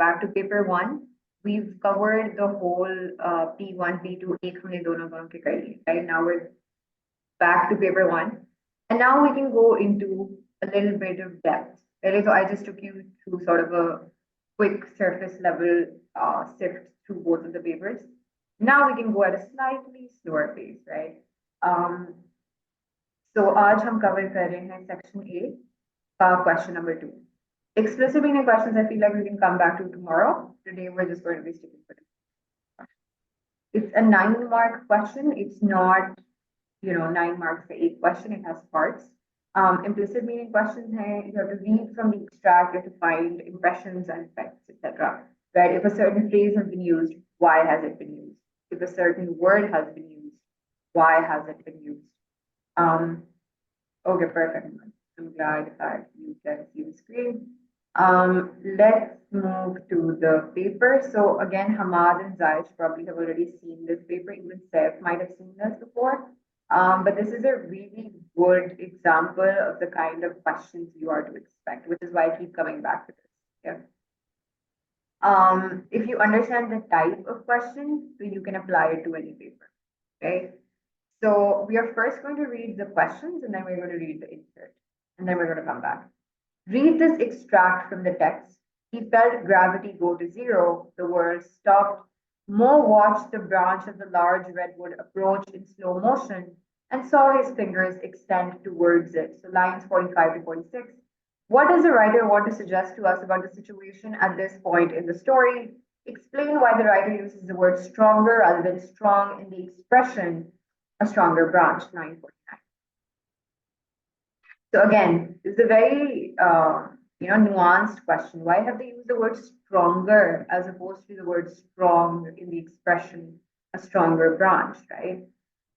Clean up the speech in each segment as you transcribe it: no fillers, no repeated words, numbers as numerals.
back to paper one. We've covered the whole P1, P2, एक हमने दोनों के कर लिए, right? Now we're back to paper one. And now we can go into a little bit of depth. Right? So I just took you through sort of a quick surface level sift through both of the papers. Now we can go at a slightly slower pace, right? So आज हम cover कर रहे हैं section A, question number 2. Explicit meaning questions, I feel like we can come back to tomorrow. Today we're just going to be sticking with it. It's a 9-mark question. It's not, 9 marks for 8 question. It has parts. Implicit meaning questions hai, you have to read from the extract, you have to find impressions and effects, etc. Right? If a certain phrase has been used, why has it been used? If a certain word has been used, why has it been used? Okay, perfect. I'm glad that you can see the screen. Let's move to the paper. So again, Hamad and Zaish probably have already seen this paper. Even Saif might have seen this before. But this is a really good example of the kind of questions you are to expect, which is why I keep coming back to this. Yeah. If you understand the type of question, so you can apply it to any paper, right? So we are first going to read the questions, and then we're going to read the insert, and then we're going to come back. Read this extract from the text. He felt gravity go to zero. The world stopped. Mo watched the branch of the large redwood approach in slow motion and saw his fingers extend towards it. So lines 45 to 46. What does the writer want to suggest to us about the situation at this point in the story? Explain why the writer uses the word stronger rather than strong in the expression a stronger branch, 949. So again, this is a very nuanced question. Why have they used the word stronger as opposed to the word strong in the expression a stronger branch, right?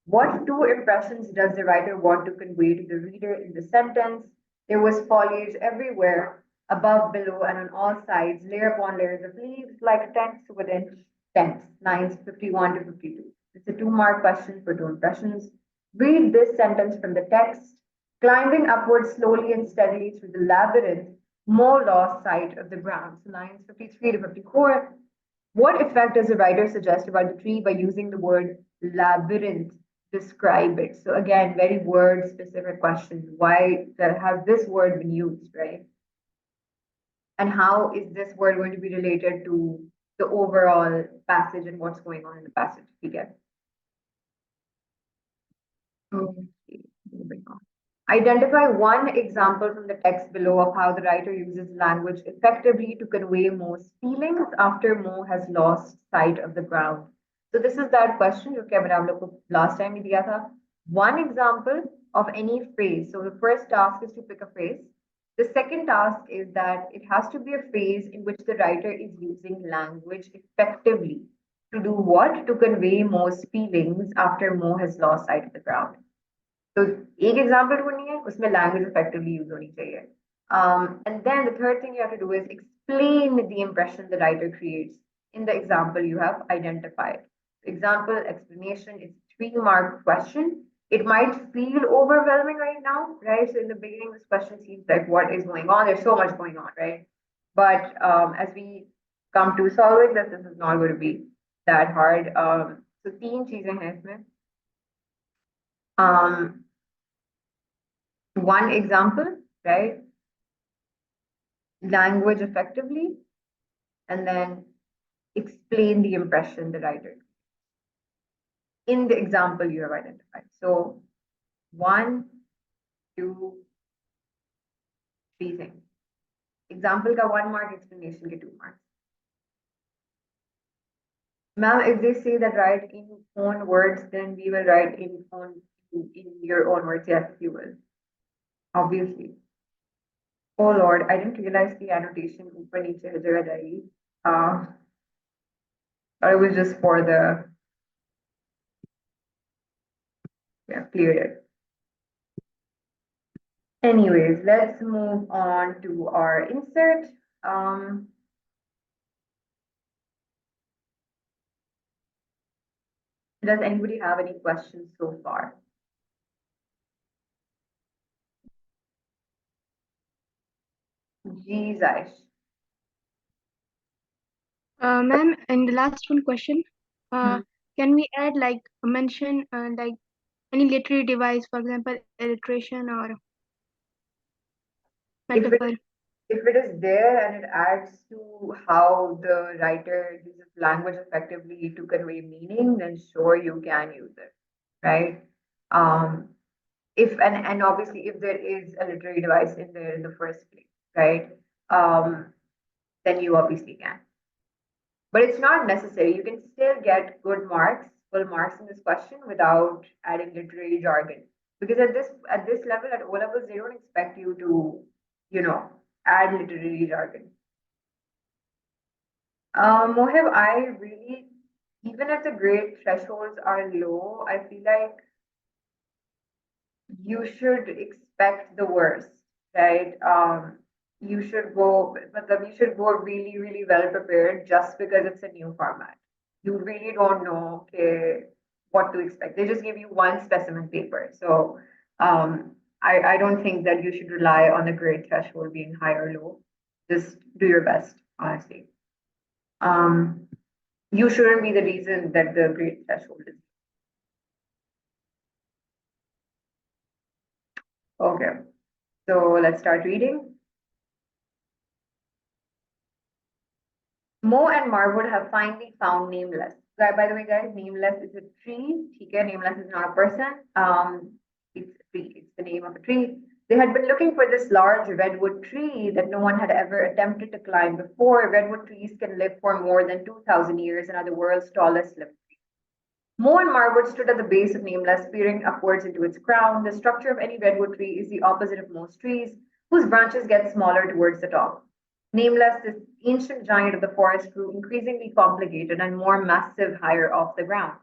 What two impressions does the writer want to convey to the reader in the sentence? There was foliage everywhere, above, below, and on all sides, layer upon layers of leaves, like tents within tents, lines 51 to 52. It's a 2-mark question for 2 impressions. Read this sentence from the text. Climbing upwards slowly and steadily through the labyrinth, Mo lost sight of the ground. So lines 53 to 54. What effect does the writer suggest about the tree by using the word labyrinth? Describe it. So again, very word-specific questions. Why has this word been used, right? And how is this word going to be related to the overall passage and what's going on in the passage? We get. Okay, moving on. Identify one example from the text below of how the writer uses language effectively to convey Mo's feelings after Mo has lost sight of the ground. So this is that question जो कि मैंने आप लोग को last time ही दिया था. One example of any phrase. So the first task is to pick a phrase. The second task is that it has to be a phrase in which the writer is using language effectively. To do what? To convey Mo's feelings after Mo has lost sight of the ground. तो एक example ढूंढनी है उसमें language effectively use होनी चाहिए and then the third thing you have to do is explain the impression the writer creates in the example you have identified. Example explanation is 3-mark question. It might feel overwhelming right now, right? So in the beginning this question seems like what is going on, there's so much going on, right? But as we come to solving this is not going to be that hard. So 3 चीजें हैं इसमें. One example, right? Language effectively, and then explain the impression the writer in the example you have identified. So 1, 2, 3 things. Example ka 1 mark, explanation ke 2 marks. Ma'am, if they say that write in own words, then we will write in your own words. Yes, you will. Obviously. Oh Lord, I didn't realize the annotation ऊपर नीचे हर जगह जाएगी. Or it was just for the cleared it. Anyways, let's move on to our insert. Does anybody have any questions so far? Ji जायश. Ma'am, and the last one question, uh, Hmm. can we add like mention like any literary device, for example, illustration or If it metaphor? if it is there and it adds to how the writer uses language effectively to convey meaning, then sure you can use it, right? Um, if and obviously if there is a literary device in there in the first place, right? Um, then you obviously can. But it's not necessary. You can still get good marks, full marks in this question without adding literary jargon. Because at this level, at O levels, they don't expect you to, you know, add literary jargon. Mohib, I really, even if the grade thresholds are low, I feel like you should expect the worst, right? You should go really, really well prepared just because it's a new format. You really don't know, okay, what to expect. They just give you one specimen paper. So I don't think that you should rely on the grade threshold being high or low. Just do your best, honestly. Um, you shouldn't be the reason that the grade threshold is okay. So let's start reading. Mo and Marwood have finally found Nameless. By the way, guys, Nameless is a tree. Okay, Nameless is not a person. It's a tree. It's the name of a tree. They had been looking for this large redwood tree that no one had ever attempted to climb before. Redwood trees can live for more than 2,000 years and are the world's tallest living. Mo and Marwood stood at the base of Nameless, peering upwards into its crown. The structure of any redwood tree is the opposite of most trees, whose branches get smaller towards the top. Nameless, this ancient giant of the forest, grew increasingly complicated and more massive higher off the ground.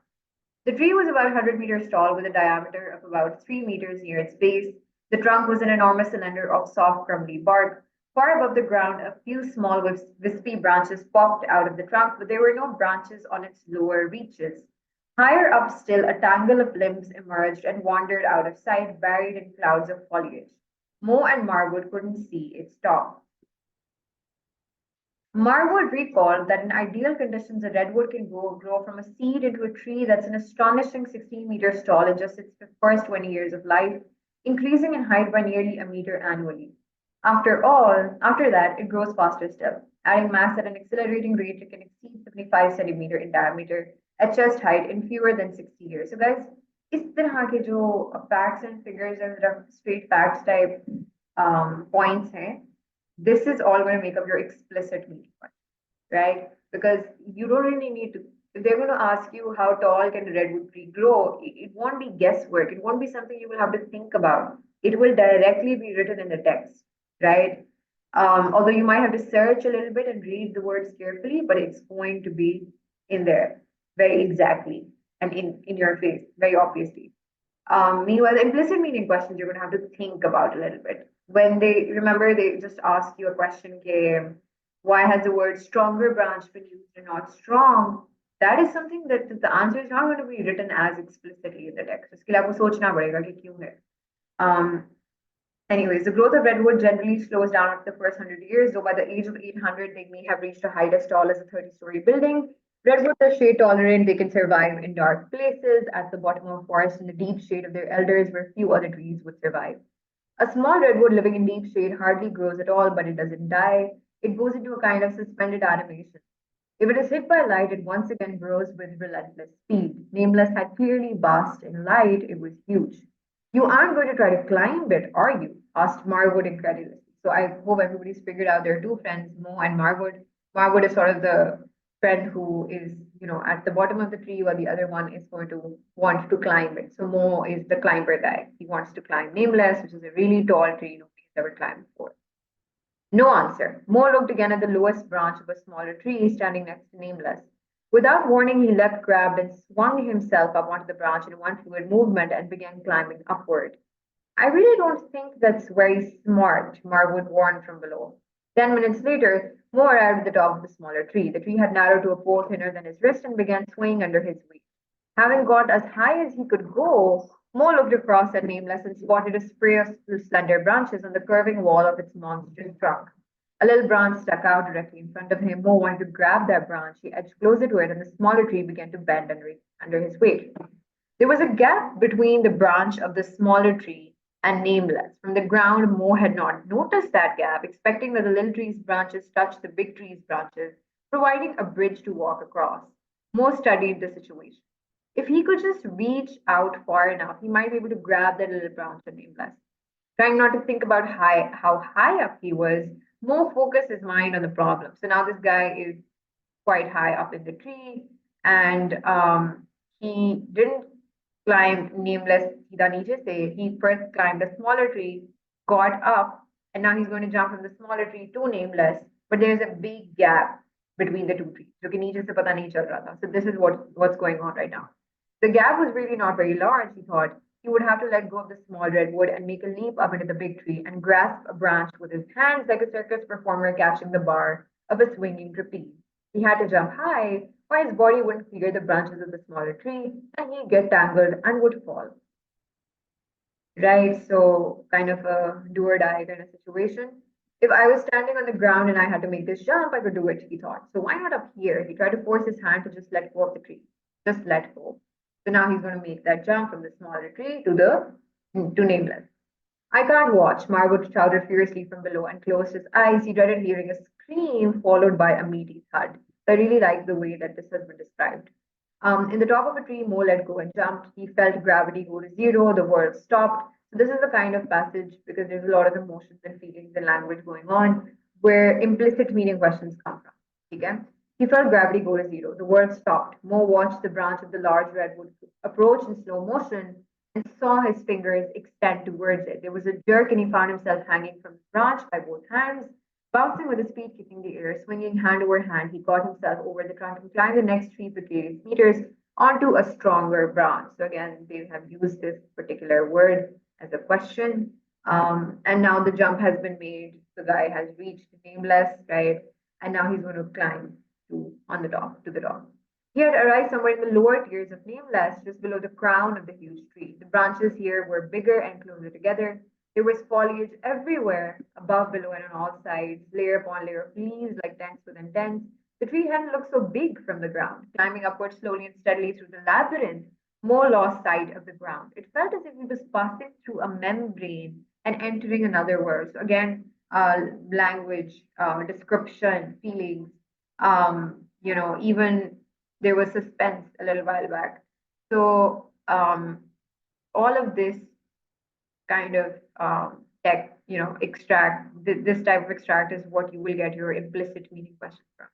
The tree was about 100 meters tall with a diameter of about 3 meters near its base. The trunk was an enormous cylinder of soft, crumbly bark. Far above the ground, a few small, wispy branches popped out of the trunk, but there were no branches on its lower reaches. Higher up still, a tangle of limbs emerged and wandered out of sight, buried in clouds of foliage. Mo and Marwood couldn't see its top. Marwood recalled that in ideal conditions, a redwood can grow from a seed into a tree that's an astonishing 16 meters tall in just its first 20 years of life, increasing in height by nearly a meter annually. After that, it grows faster still, adding mass at an accelerating rate it can exceed 75 centimeter in diameter at chest height in fewer than 60 years. So, guys, इस तरह के जो facts and figures and straight facts type points हैं, this is all going to make up your explicit meaning point, right? Because you don't really need to, if they're going to ask you how tall can the redwood tree grow, it won't be guesswork. It won't be something you will have to think about. It will directly be written in the text, right? Although you might have to search a little bit and read the words carefully, but it's going to be in there very exactly and in your face, very obviously. Meanwhile, the implicit meaning questions you're going to have to think about a little bit. When they remember, they just ask you a question, okay, why has the word stronger branch been used and not strong? That is something that the answer is not going to be written as explicitly in the text. उसके लिए आपको सोचना पड़ेगा कि क्यों है. Um, Anyways, the growth of redwood generally slows down after the first 100 years, though by the age of 800, they may have reached a height as tall as a 30-story building. Redwoods are shade tolerant, they can survive in dark places, at the bottom of a forest, in the deep shade of their elders, where few other trees would survive. A small redwood living in deep shade hardly grows at all, but it doesn't die. It goes into a kind of suspended animation. If it is hit by light, it once again grows with relentless speed. Nameless had clearly basked in light, it was huge. You aren't going to try to climb it, are you? Asked Marwood incredulously. So I hope everybody's figured out their two friends, Mo and Marwood. Marwood is sort of the friend who is, at the bottom of the tree, while the other one is going to want to climb it. So Mo is the climber guy. He wants to climb Nameless, which is a really tall tree nobody's ever climbed before. No answer. Mo looked again at the lowest branch of a smaller tree standing next to Nameless. Without warning, he leapt, grabbed, and swung himself up onto the branch in one fluid movement and began climbing upward. I really don't think that's very smart, Marwood warned from below. 10 minutes later, Mo arrived at the top of the smaller tree. The tree had narrowed to a pole thinner than his wrist and began swaying under his weight. Having got as high as he could go, Mo looked across at Nameless and spotted a spray of slender branches on the curving wall of its monstrous trunk. A little branch stuck out directly in front of him. Mo wanted to grab that branch. He edged closer to it, and the smaller tree began to bend under his weight. There was a gap between the branch of the smaller tree and Nameless. From the ground, Mo had not noticed that gap, expecting that the little tree's branches touched the big tree's branches, providing a bridge to walk across. Mo studied the situation. If he could just reach out far enough, he might be able to grab that little branch and Nameless. Trying not to think about how high up he was, Mo focused his mind on the problem. So now this guy is quite high up in the tree, and he didn't climb Nameless सीधा नीचे से. He first climbed a smaller tree, got up, and now he's going to jump from the smaller tree to Nameless. But there's a big gap between the two trees, जो कि नीचे से पता नहीं चल रहा था. So this is what's going on right now. The gap was really not very large, he thought. He would have to let go of the small redwood and make a leap up into the big tree and grasp a branch with his hands like a circus performer catching the bar of a swinging trapeze. He had to jump high, or his body wouldn't clear the branches of the smaller tree, and he'd get tangled and would fall. Right? So, kind of a do or die kind of situation. If I was standing on the ground and I had to make this jump, I could do it, he thought. So, why not up here? He tried to force his hand to just let go of the tree. Just let go. So now he's going to make that jump from the smaller tree to Nameless. I can't watch, Margot shouted fiercely from below and closed his eyes. He dreaded hearing a scream followed by a meaty thud. I really like the way that this has been described. In the top of a tree, Mo let go and jumped. He felt gravity go to zero. The world stopped. So this is the kind of passage, because there's a lot of emotions and feelings and language going on, where implicit meaning questions come from. Okay? He felt gravity go to zero. The world stopped. Mo watched the branch of the large redwood approach in slow motion and saw his fingers extend towards it. There was a jerk, and he found himself hanging from the branch by both hands. Bouncing with his feet kicking the air, swinging hand over hand, he got himself over the trunk and climbed the next 3 precarious meters onto a stronger branch. So again, they have used this particular word as a question. And now the jump has been made. The guy has reached Nameless, right? And now he's going to climb on the top to the top. He had arrived somewhere in the lower tiers of Nameless, just below the crown of the huge tree. The branches here were bigger and closer together. There was foliage everywhere, above, below, and on all sides, layer upon layer of leaves like dents within dents. The tree hadn't looked so big from the ground. Climbing upward slowly and steadily through the labyrinth, Mo lost sight of the ground. It felt as if he was passing through a membrane and entering another world. So again, language, description, feelings, even there was suspense a little while back. So all of this kind of this type of extract is what you will get your implicit meaning question from.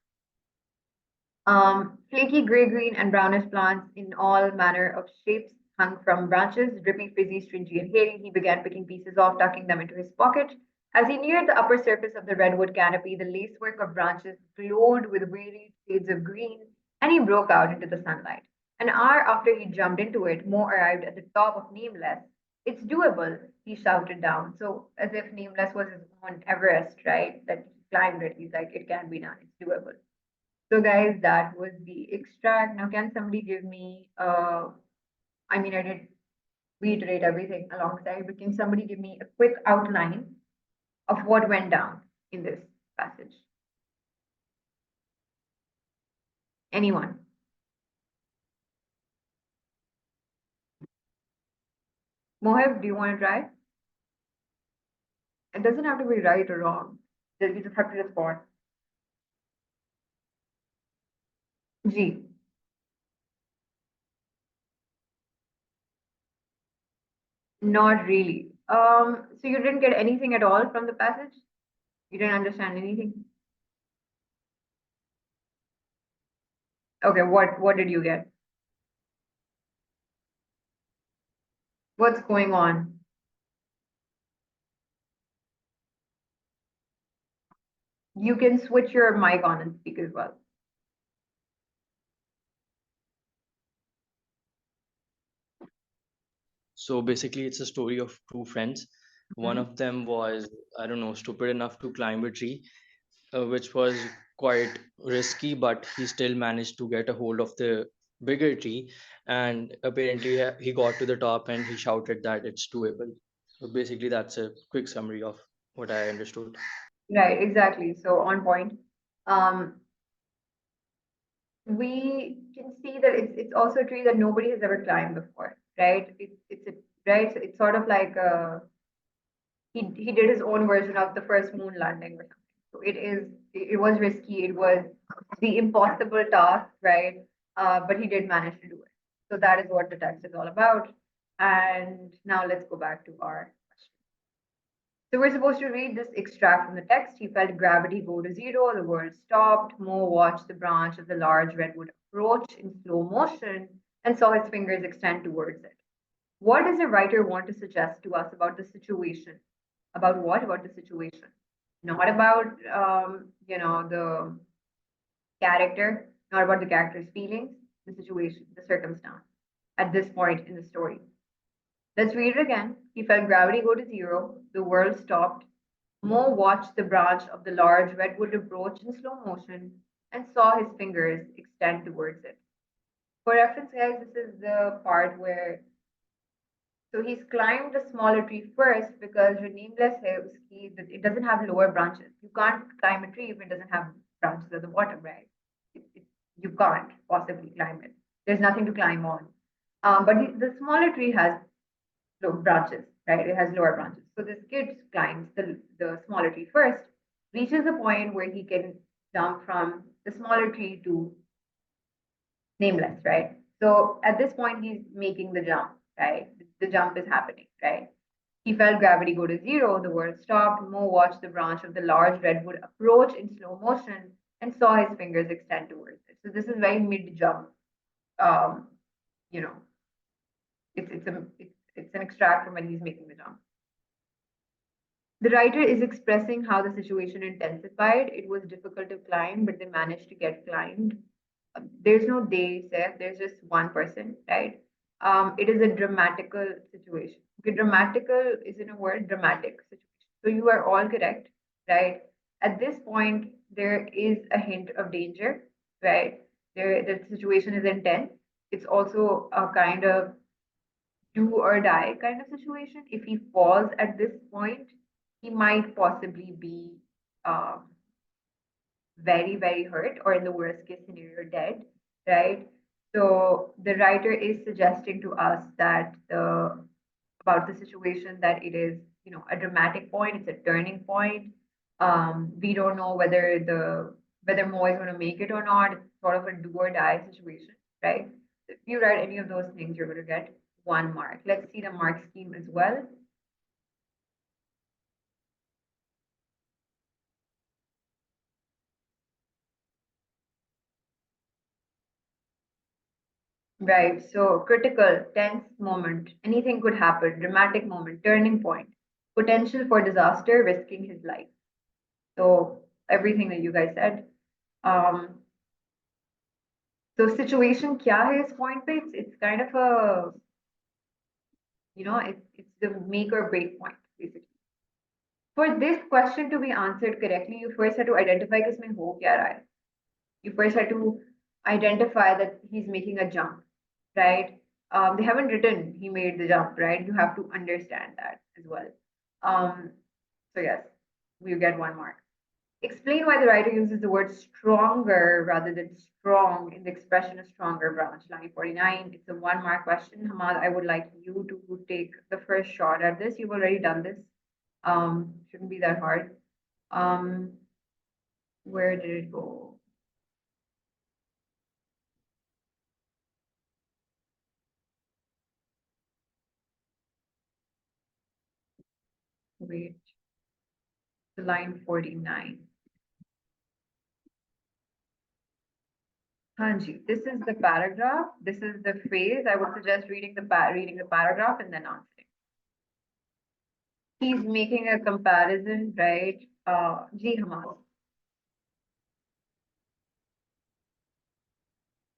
Flaky gray, green, and brownish plants in all manner of shapes hung from branches, drippy, frizzy, stringy, and hairy. He began picking pieces off, tucking them into his pocket. As he neared the upper surface of the redwood canopy, the lacework of branches glowed with varied shades of green, and he broke out into the sunlight. An hour after he jumped into it, Mo arrived at the top of Nameless. It's doable, he shouted down. So, as if Nameless was his own Everest, right? That he climbed it. He's like, it can be done, it's doable. So, guys, that was the extract. Now, can somebody give me, I did reiterate everything alongside, but can somebody give me a quick outline of what went down in this passage? Anyone? Mohib, do you want to try? It doesn't have to be right or wrong. You just have to respond. G. Not really. So you didn't get anything at all from the passage? You didn't understand anything? Okay, what did you get? What's going on? You can switch your mic on and speak as well. So basically, it's a story of two friends. One of them was, I don't know, stupid enough to climb a tree, which was quite risky, but he still managed to get a hold of the bigger tree. And apparently, he got to the top and he shouted that it's doable. So basically, that's a quick summary of what I understood. Right, exactly. So on point. Um, we can see that it's also a tree that nobody has ever climbed before, right? It's a right. So it's sort of like he did his own version of the first moon landing or something. So it was risky. It was the impossible task, right? But he did manage to do it. So that is what the text is all about. And now let's go back to our question. So we're supposed to read this extract from the text. He felt gravity go to zero, the world stopped. Mo watched the branch of the large redwood approach in slow motion and saw his fingers extend towards it. What does the writer want to suggest to us about the situation? About what? About the situation. Not about the character, not about the character's feelings, the situation, the circumstance at this point in the story. Let's read it again. He felt gravity go to zero. The world stopped. Mo watched the branch of the large redwood approach in slow motion and saw his fingers extend towards it. For reference, guys, this is the part where so he's climbed the smaller tree first because your nameless hills, it doesn't have lower branches. You can't climb a tree if it doesn't have branches at the bottom, right? You can't possibly climb it. There's nothing to climb on. But the smaller tree has branches, right? It has lower branches. So this kid climbs the smaller tree first, reaches a point where he can jump from the smaller tree to nameless, right? So at this point, he's making the jump, right? The jump is happening, right? He felt gravity go to zero. The world stopped. Mo watched the branch of the large redwood approach in slow motion and saw his fingers extend towards it. So this is very mid jump. Um, you know, it's an extract from when he's making the jump. The writer is expressing how the situation intensified. It was difficult to climb, but they managed to get climbed. There's no they, Seth. There's just one person, right? It is a dramatical situation. Okay, dramatical is in a word, dramatic situation. So you are all correct, right? At this point, there is a hint of danger, right? The situation is intense. It's also a kind of do or die kind of situation. If he falls at this point, he might possibly be um, very, very hurt, or in the worst case scenario, dead, right? So the writer is suggesting to us that the about the situation that it is, a dramatic point. It's a turning point. We don't know whether Mo is going to make it or not. It's sort of a do or die situation, right? If you write any of those things, you're going to get 1 mark. Let's see the mark scheme as well. Right. So critical, tense moment. Anything could happen. Dramatic moment, turning point, potential for disaster, risking his life. So everything that you guys said. Um, so situation kya hai is point pe? It's kind of a, it's the make or break point, basically. For this question to be answered correctly, you first have to identify कि इसमें हो क्या रहा है. You first have to identify that he's making a jump, right? They haven't written he made the jump, right? You have to understand that as well. Um, so yes, we get 1 mark. Explain why the writer uses the word stronger rather than strong in the expression a stronger branch. Line 49. It's a 1 mark question. Hamad, I would like you to take the first shot at this. You've already done this. Shouldn't be that hard. Where did it go? Wait. Line 49. Hanji, this is the paragraph. This is the phrase. I would suggest reading the paragraph and then answering. He's making a comparison, right? Ji Hamas.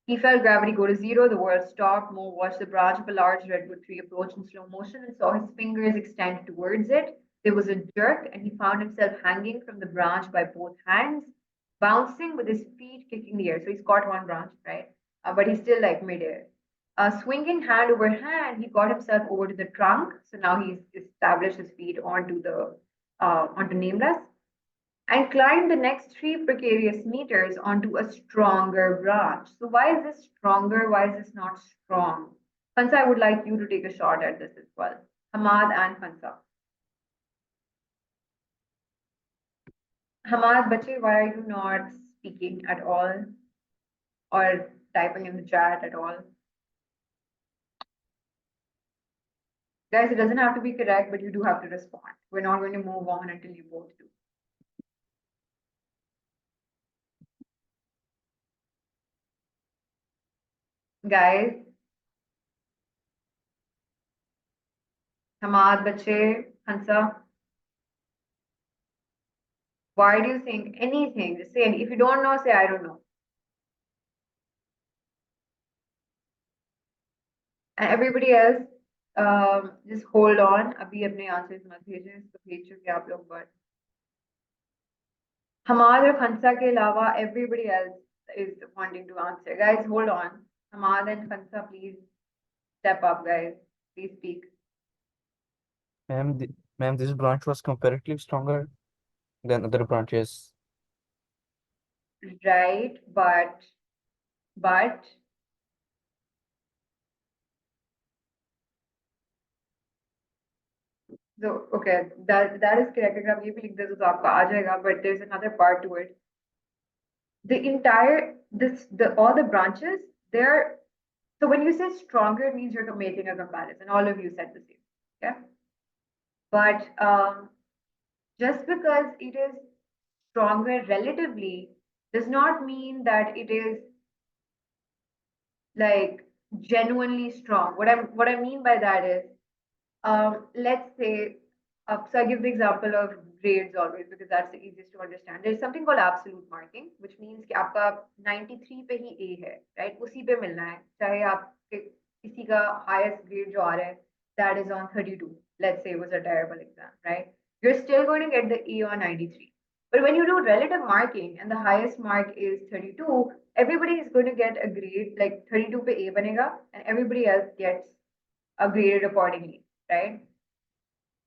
He felt gravity go to zero. The world stopped. Mo watched the branch of a large redwood tree approach in slow motion and saw his fingers extend towards it. There was a jerk, and he found himself hanging from the branch by both hands, bouncing with his feet kicking the air. So he's caught one branch, right? But he's still like midair. Swinging hand over hand, he got himself over to the trunk. So now he's established his feet onto the onto nameless. and climbed the next 3 precarious meters onto a stronger branch. So why is this stronger? Why is this not strong? Hansa, I would like you to take a shot at this as well. Hamad and Hansa. Hamad, bache, why are you not speaking at all or typing in the chat at all? Guys, it doesn't have to be correct, but you do have to respond. We're not going to move on until you both do. Guys, Hamad, bache, Hansa, why do you think anything? Just say, if you don't know, say, I don't know. And everybody else, just hold on. अभी अपने answers मत भेजें, इसको भेज चुके आप लोग, but Hamad और Khansa के अलावा everybody else is wanting to answer. Guys, hold on. Hamad and Khansa, please step up, guys. Please speak. Ma'am, this branch was comparatively stronger than other branches. Right, but so okay, that is correct. अगर आप ये भी लिख दे तो आपका आ जाएगा, but there's another part to it. The entire the all the branches, they're so when you say stronger, it means you're making a comparison. All of you said the same. Yeah. But just because it is stronger relatively does not mean that it is like genuinely strong. What I mean by that is, let's say, so I give the example of grades always because that's the easiest to understand. There's something called absolute marking, which means कि आपका 93 पे ही A है, right? उसी पे मिलना है, चाहे आप किसी का highest grade जो आ रहा है, that is on 32. Let's say it was a terrible exam, right? You're still going to get the A on 93. But when you do relative marking and the highest mark is 32, everybody is going to get a grade like 32 पे A बनेगा and everybody else gets a graded accordingly, right?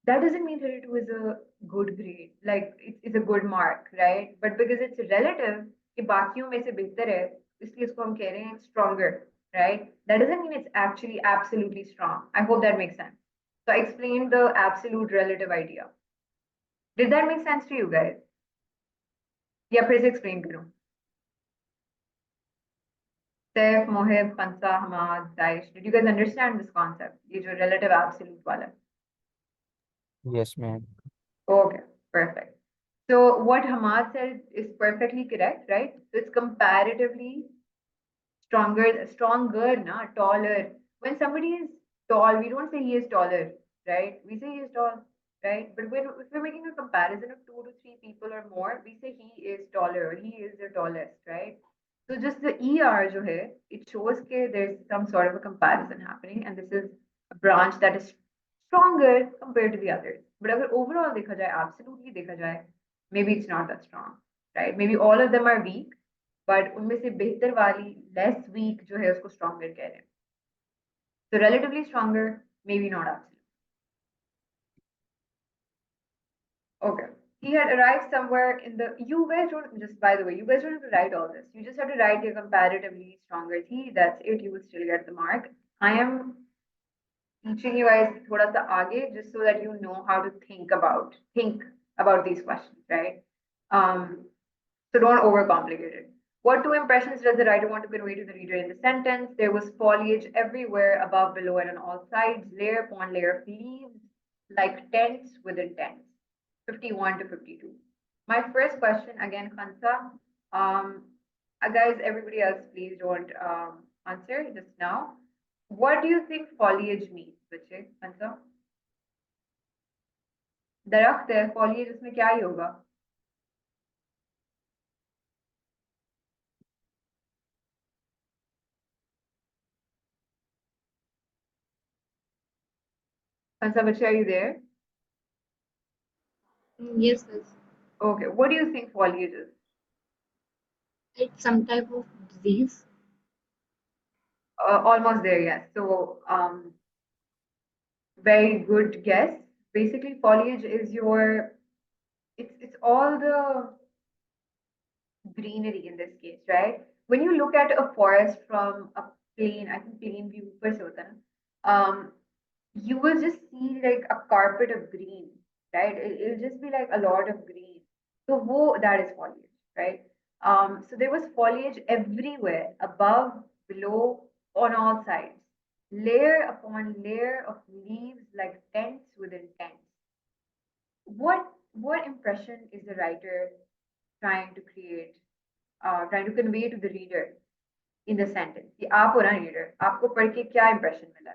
That doesn't mean 32 is a good grade, like it's a good mark, right? But because it's relative, कि बाकियों में से बेहतर है, इसलिए इसको हम कह रहे हैं stronger, right? That doesn't mean it's actually absolutely strong. I hope that makes sense. So I explained the absolute relative idea. Did that make sense to you guys? या फिर से explain करूं? Saif, Mohib, Khansa, Hamad, Daish, did you guys understand this concept? ये जो relative absolute वाला. Yes, ma'am. Okay, perfect. So what Hamad said is perfectly correct, right? So it's comparatively stronger, not taller. When somebody is tall, we don't say he is taller, right? We say he is tall, right? But if we're making a comparison of 2 to 3 people or more, we say he is taller or he is the tallest, right? So just the ER jo hai, it shows that there's some sort of a comparison happening, and this is a branch that is stronger compared to the others. But अगर overall देखा जाए, absolutely देखा जाए, maybe it's not that strong, right? Maybe all of them are weak, but उनमें से बेहतर वाली less weak जो है उसको stronger कह रहे हैं. So relatively stronger, maybe not absolute. Okay. He had arrived somewhere in the. You guys don't just by the way, you guys don't have to write all this. You just have to write your comparatively stronger T. That's it. You will still get the mark. I am teaching you guys thoda sa aage just so that you know how to think about these questions, right? So don't overcomplicate it. What two impressions does the writer want to convey to the reader in the sentence? There was foliage everywhere, above, below, and on all sides, layer upon layer of leaves, like tents within tents. 51 to 52. My first question, again, Khansa. Guys, everybody else, please don't answer just now. What do you think foliage means, बच्चे? Khansa? दरख्त है, foliage उसमें क्या ही होगा? Khansa, बच्चे, are you there? Yes, yes. Okay, what do you think foliage is? It's some type of disease. Almost there, yes. So, very good guess. Basically, foliage is your it's all the greenery in this case, right? When you look at a forest from a plain, I think plain view ऊपर से होता है ना, you will just see like a carpet of green, right? It'll just be like a lot of green. So that is foliage, right? So there was foliage everywhere, above, below, on all sides, layer upon layer of leaves like tents within tents. What impression is the writer trying to create, trying to convey to the reader in the sentence? कि आप हो ना reader, आपको पढ़ के क्या impression मिला?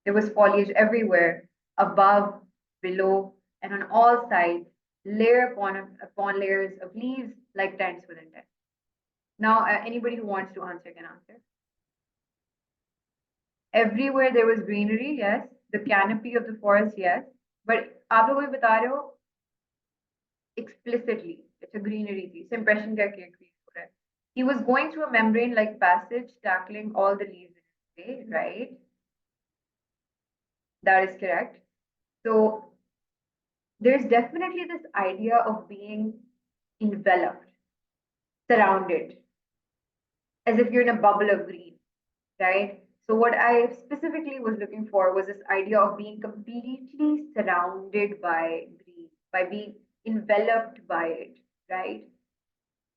There was foliage everywhere, above, below, and on all sides, layer upon layers of leaves like tents within tents. Now, anybody who wants to answer can answer. Everywhere there was greenery, yes. The canopy of the forest, yes. But आप लोग भी बता रहे हो explicitly, it's a greenery थी. So impression क्या create हो रहा है? He was going through a membrane-like passage, tackling all the leaves in his way, right? That is correct. So there's definitely this idea of being enveloped, surrounded, as if you're in a bubble of green, right? So what I specifically was looking for was this idea of being completely surrounded by green, by being enveloped by it, right?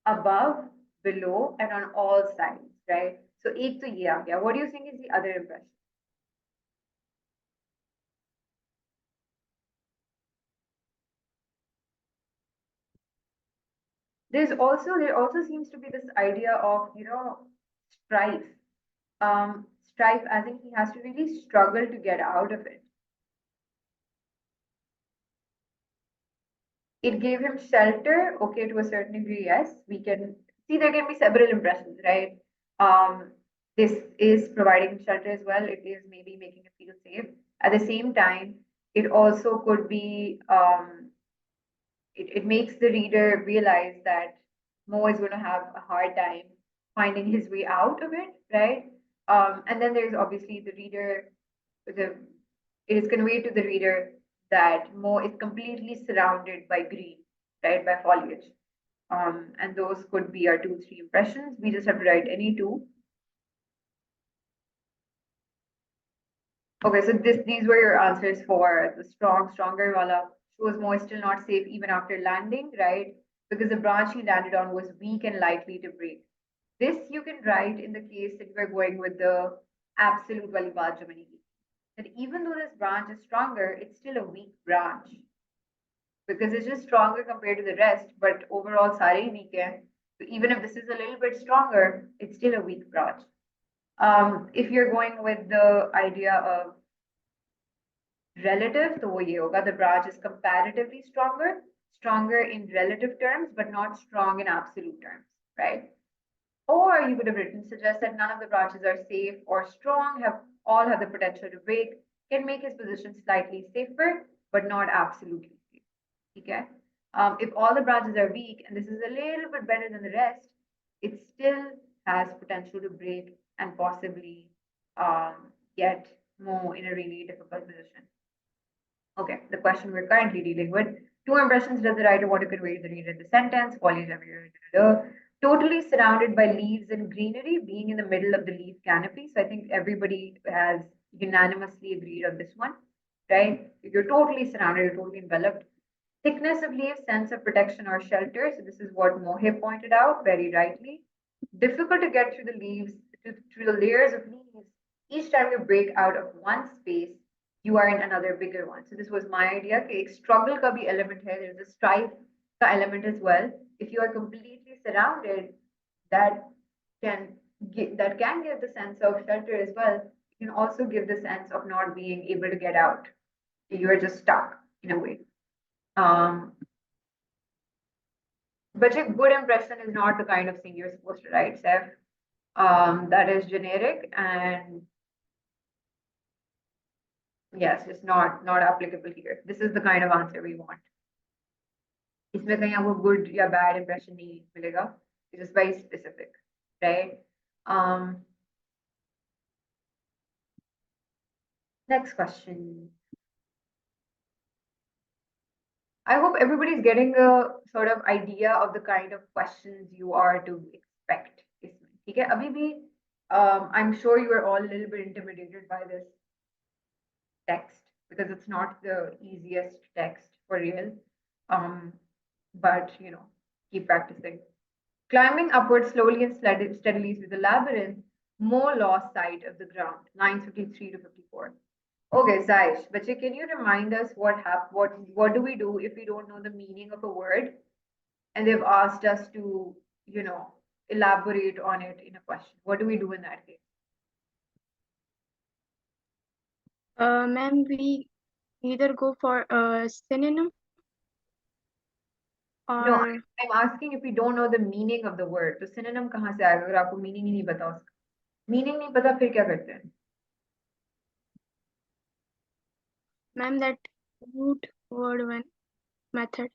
Above, below, and on all sides, right? So एक तो ये आ गया. What do you think is the other impression? There also seems to be this idea of, strife. Strife, I think he has to really struggle to get out of it. It gave him shelter, okay, to a certain degree, yes. We can see there can be several impressions, right? This is providing him shelter as well. It is maybe making him feel safe. At the same time, it also could be, it makes the reader realize that Mo is going to have a hard time finding his way out of it, right? And then there's obviously the reader, it is conveyed to the reader that Mo is completely surrounded by green, right, by foliage. And those could be our 2-3 impressions. We just have to write any two. Okay, so these were your answers for the stronger wala. Shows Mo is still not safe even after landing, right? Because the branch he landed on was weak and likely to break. This you can write in the case that we're going with the absolute wali baat jo maine ki. That even though this branch is stronger, it's still a weak branch because it's just stronger compared to the rest, but overall sare hi weak hai. So even if this is a little bit stronger, it's still a weak branch. If you're going with the idea of relative, तो वो ये होगा, the branch is comparatively stronger in relative terms, but not strong in absolute terms, right? Or you could have written, suggest that none of the branches are safe or strong, all have the potential to break, can make his position slightly safer, but not absolutely safe. Okay? If all the branches are weak and this is a little bit better than the rest, it still has potential to break and possibly get more in a really difficult position. Okay, the question we're currently dealing with. 2 impressions does the writer want to convey to the reader in the sentence? Foliage everywhere. Totally surrounded by leaves and greenery, being in the middle of the leaf canopy. So I think everybody has unanimously agreed on this one, right? You're totally surrounded, you're totally enveloped. Thickness of leaves, sense of protection or shelter. So this is what Mohib pointed out very rightly. Difficult to get through the leaves, through the layers of leaves. Each time you break out of one space, you are in another bigger one. So this was my idea. Okay, struggle ka bhi element hai. There's a strife ka element as well. If you are completely surrounded, that can give the sense of shelter as well. It can also give the sense of not being able to get out. You are just stuck in a way. But a good impression is not the kind of thing you're supposed to write, Seth. That is generic and yes, it's not applicable here. This is the kind of answer we want. इसमें कहीं आपको good या bad impression नहीं मिलेगा. It is very specific, right? Next question. I hope everybody's getting a sort of idea of the kind of questions you are to expect इसमें, ठीक है? अभी भी I'm sure you are all a little bit intimidated by this text because it's not the easiest text for real. But you know, keep practicing. Climbing upward slowly and steadily through the labyrinth, Mo lost sight of the ground. Lines 53 to 54. Okay, Saish, but can you remind us what do we do if we don't know the meaning of a word and they've asked us to, you know, elaborate on it in a question? What do we do in that case? Ma'am, we either go for a synonym No, or I'm asking if we don't know the meaning of the word. तो synonym कहाँ से आएगा अगर आपको meaning ही नहीं पता उसका? Meaning नहीं पता फिर क्या करते हैं? ma'am that root word one method.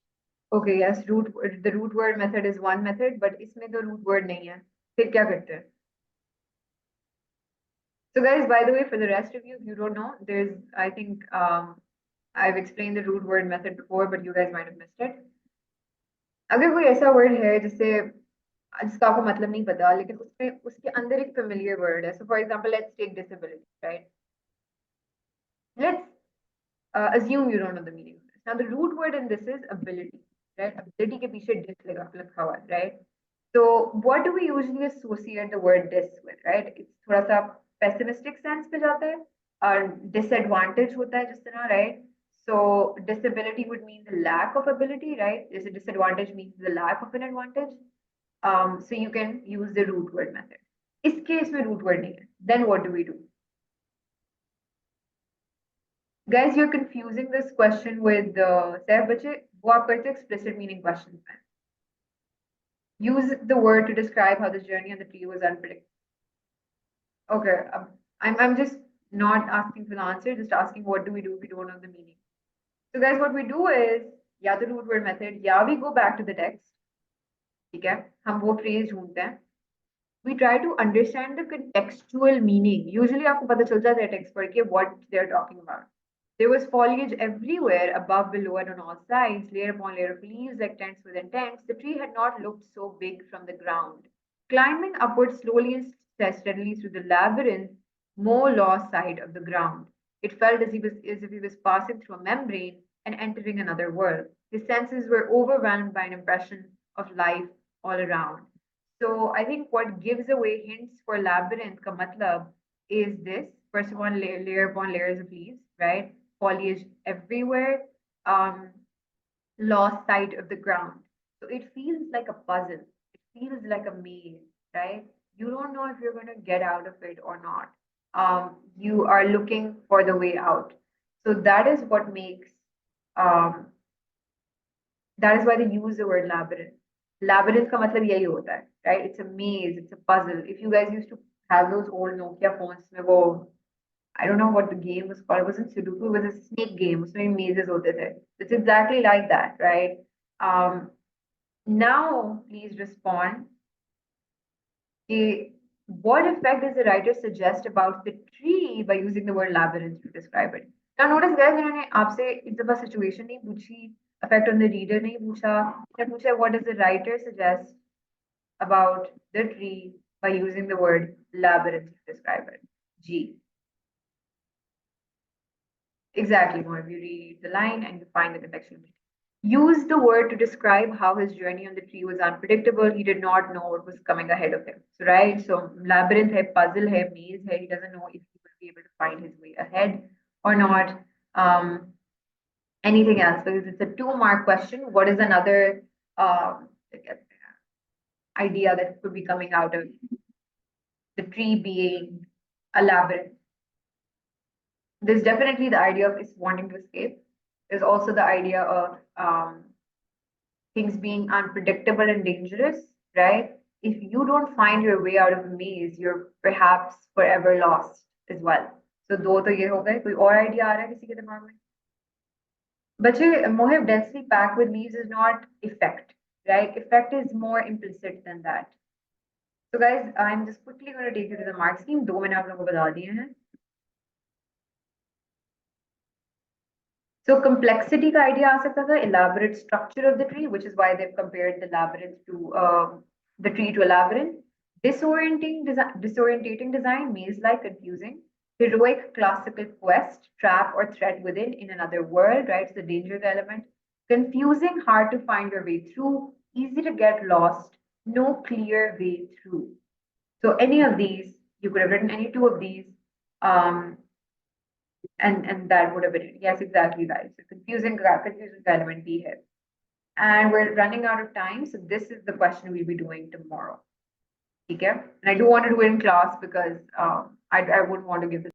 Okay, yes, the root word method is one method, but इसमें तो root word नहीं है. फिर क्या करते हैं? So guys, by the way, for the rest of you, if you don't know, I think, I've explained the root word method before, but you guys might have missed it. अगर कोई ऐसा word है जिसका आपको मतलब नहीं पता, लेकिन उसके अंदर एक familiar word है. So for example, let's take disability, right? Let's assume you don't know the meaning of this. Now the root word in this is ability, right? Ability के पीछे dis लिखा हुआ है, right? So what do we usually associate the word dis with, right? It's थोड़ा सा pessimistic sense पे जाता है और disadvantage होता है जिस तरह, right? So disability would mean the lack of ability, right? Disadvantage means the lack of an advantage. So you can use the root word method. इस case में root word नहीं है. Then what do we do? Guys, you're confusing this question with Saif बच्चे वो आप करते हो explicit meaning questions में. Use the word to describe how the journey on the tree was unpredictable. Okay, I'm just not asking for the answer, just asking what do we do if we don't know the meaning. So guys, what we do is या the root word method या we go back to the text. ठीक है, हम वो phrase ढूंढते हैं. We try to understand the contextual meaning. Usually आपको पता चल जाता है text पढ़ के what they're talking about. There was foliage everywhere, above, below, and on all sides, layer upon layer of leaves, like tents within tents. The tree had not looked so big from the ground. Climbing upward slowly and steadily through the labyrinth, Mo lost sight of the ground. It felt as if he was passing through a membrane and entering another world. His senses were overwhelmed by an impression of life all around. So I think what gives away hints for labyrinth ka matlab is this. First of all, layer upon layers of leaves, right? Foliage everywhere, lost sight of the ground. So it feels like a puzzle. It feels like a maze, right? You don't know if you're going to get out of it or not. You are looking for the way out. So that is what makes, that is why they use the word labyrinth. Labyrinth का मतलब यही होता है, right? It's a maze, it's a puzzle. If you guys used to have those old Nokia phones में वो I don't know what the game was called. It wasn't Sudoku. It was a snake game. उसमें mazes होते थे. It's exactly like that, right? Now, please respond. What effect does the writer suggest about the tree by using the word labyrinth to describe it? Now, notice guys, इन्होंने आपसे इस दफा situation नहीं पूछी, effect on the reader नहीं पूछा. इन्होंने पूछा what does the writer suggest about the tree by using the word labyrinth to describe it? G. Exactly, more if you read the line and you find the contextual meaning. Use the word to describe how his journey on the tree was unpredictable. He did not know what was coming ahead of him. So, right, so labyrinth hai, puzzle hai, maze hai. He doesn't know if he will be able to find his way ahead or not. Anything else? Because it's a 2-mark question. What is another idea that could be coming out of the tree being a labyrinth? There's definitely the idea of wanting to escape. There's also the idea of things being unpredictable and dangerous, right? If you don't find your way out of a maze, you're perhaps forever lost as well. So दो तो ये हो गए. कोई और idea आ रहा है किसी के दिमाग में? बच्चे, Mohib, densely packed with leaves is not effect, right? Effect is more implicit than that. So guys, I'm just quickly going to take you to the mark scheme. 2 मैंने आप लोगों को बता दिए हैं. So complexity का idea आ सकता था, elaborate structure of the tree, which is why they've compared the labyrinth to the tree to a labyrinth. Disorientating design, maze-like, confusing. Heroic classical quest, trap or threat within in another world, right? So the danger element. Confusing, hard to find your way through, easy to get lost, no clear way through. So any of these, you could have written any two of these. Um, and that would have been it. Yes, exactly, guys. So confusing element B here. And we're running out of time, so this is the question we'll be doing tomorrow. Okay? And I do want to do it in class because I wouldn't want to give this